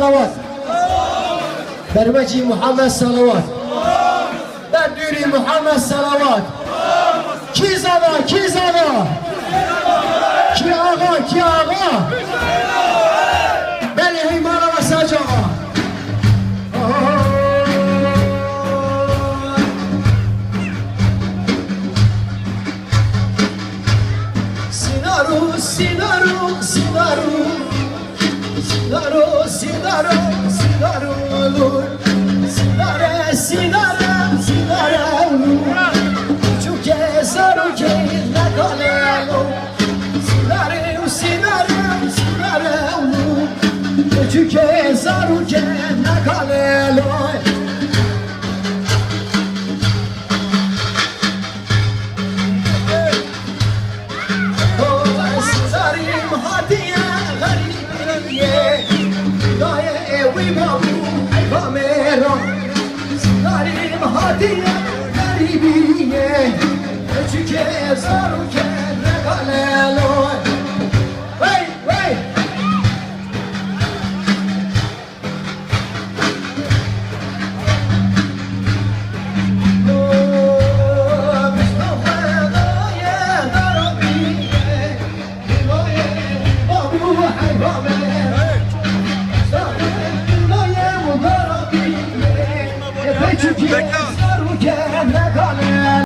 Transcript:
صلوات بر وجه محمد صلوات بر دوری محمد صلوات کی زدا کی زدا کی آقا کی آقا بله هیمان و ساج آقا Sinaru, sinaru, sinaru, sinaru, sinaru, sinaru, sinare, sinare, sinare, çünkü zaru ki ne kalelo, sinare, sinare, sinare, çünkü zaru ki ne kalelo. Hadiye garibiye çünkü zaruke ne galelo hey hey Bekle.